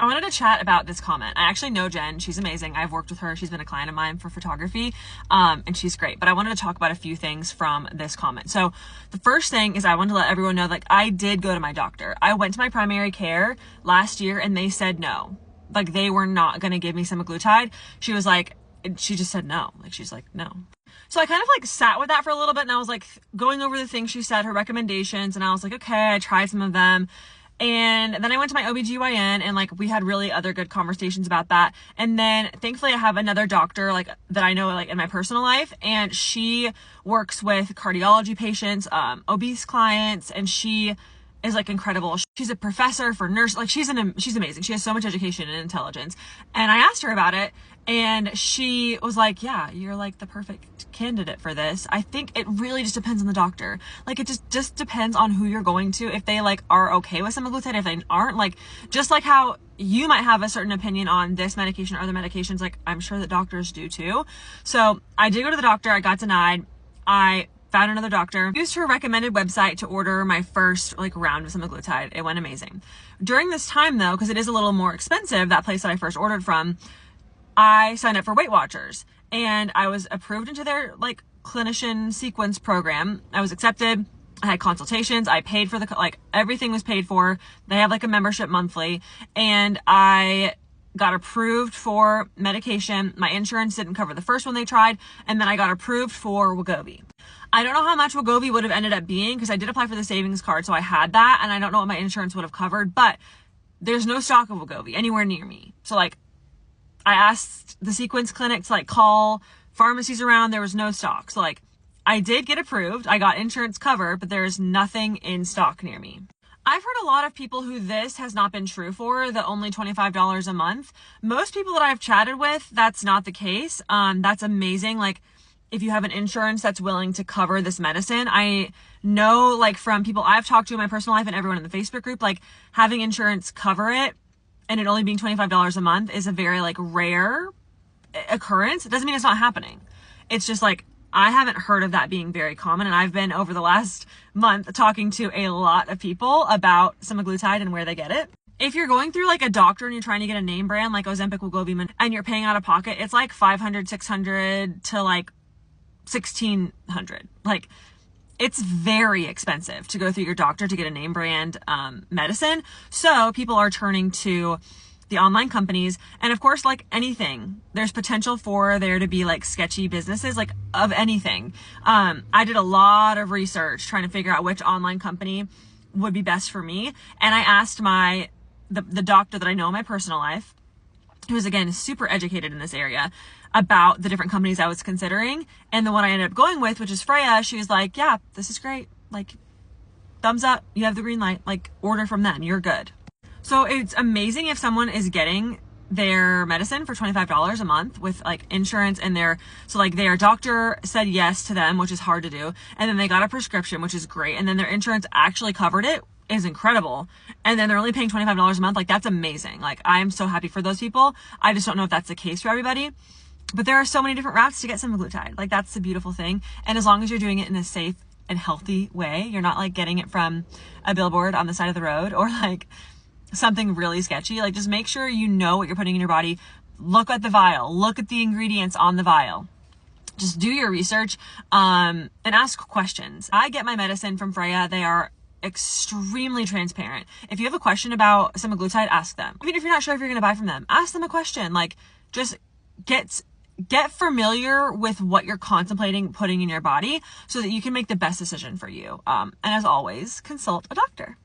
I wanted to chat about this comment. I actually know Jen. She's amazing. I've worked with her. She's been a client of mine for photography, and she's great. But I wanted to talk about a few things from this comment. So the first thing is I wanted to let everyone know, like, I did go to my doctor. I went to my primary care last year and they said no. Like, they were not going to give me semaglutide. She was like, she just said no. Like, she's like, no. So I kind of like sat with that for a little bit, and I was like going over the things she said, her recommendations, and I was like, okay, I tried some of them. And then I went to my OBGYN, and like we had really other good conversations about that. And then thankfully I have another doctor like that I know like in my personal life, and she works with cardiology patients, obese clients, and she is like incredible. She's a professor for nurse. Like she's amazing. She has so much education and intelligence. And I asked her about it, and she was like, yeah, you're like the perfect candidate for this. I think it really just depends on the doctor. Like it just depends on who you're going to. If they like are okay with semaglutide, if they aren't, like just like how you might have a certain opinion on this medication or other medications, like I'm sure that doctors do too. So I did go to the doctor. I got denied. I found another doctor, used her recommended website to order my first like round of semaglutide. It went amazing. During this time though, because it is a little more expensive, that place that I first ordered from, I signed up for Weight Watchers, and I was approved into their like clinician sequence program. I was accepted. I had consultations. I paid for like everything was paid for. They have like a membership monthly, and I got approved for medication. My insurance didn't cover the first one they tried, and then I got approved for Wegovy. I don't know how much Wegovy would have ended up being because I did apply for the savings card, so I had that, and I don't know what my insurance would have covered, but there's no stock of Wegovy anywhere near me. So like I asked the sequence clinic to like call pharmacies around. There was no stock. So like I did get approved. I got insurance covered, but there is nothing in stock near me. I've heard a lot of people who this has not been true for, the only $25 a month. Most people that I've chatted with, that's not the case. That's amazing. Like if you have an insurance that's willing to cover this medicine, I know like from people I've talked to in my personal life and everyone in the Facebook group, like having insurance cover it and it only being $25 a month is a very like rare occurrence. It doesn't mean it's not happening. It's just like, I haven't heard of that being very common. And I've been over the last month talking to a lot of people about semaglutide and where they get it. If you're going through like a doctor and you're trying to get a name brand like Ozempic, Wegovy, and you're paying out of pocket, it's like $500, $600 to like $1,600. Like it's very expensive to go through your doctor to get a name brand medicine. So people are turning to the online companies. And of course, like anything, there's potential for there to be like sketchy businesses, like of anything. I did a lot of research trying to figure out which online company would be best for me. And I asked the doctor that I know in my personal life, who is again super educated in this area, about the different companies I was considering. And the one I ended up going with, which is Freya, she was like, yeah, this is great. Like thumbs up, you have the green light, like order from them, you're good. So it's amazing if someone is getting their medicine for $25 a month with like insurance and so like their doctor said yes to them, which is hard to do. And then they got a prescription, which is great. And then their insurance actually covered it, is incredible. And then they're only paying $25 a month. Like that's amazing. Like I am so happy for those people. I just don't know if that's the case for everybody, but there are so many different routes to get semaglutide. Like that's the beautiful thing. And as long as you're doing it in a safe and healthy way, you're not like getting it from a billboard on the side of the road or like something really sketchy. Like just make sure you know what you're putting in your body. Look at the vial, look at the ingredients on the vial. Just do your research and ask questions. I get my medicine from Freya. They are extremely transparent. If you have a question about semaglutide, ask them. Even if you're not sure if you're going to buy from them, ask them a question. Like just get familiar with what you're contemplating putting in your body so that you can make the best decision for you. And as always, consult a doctor.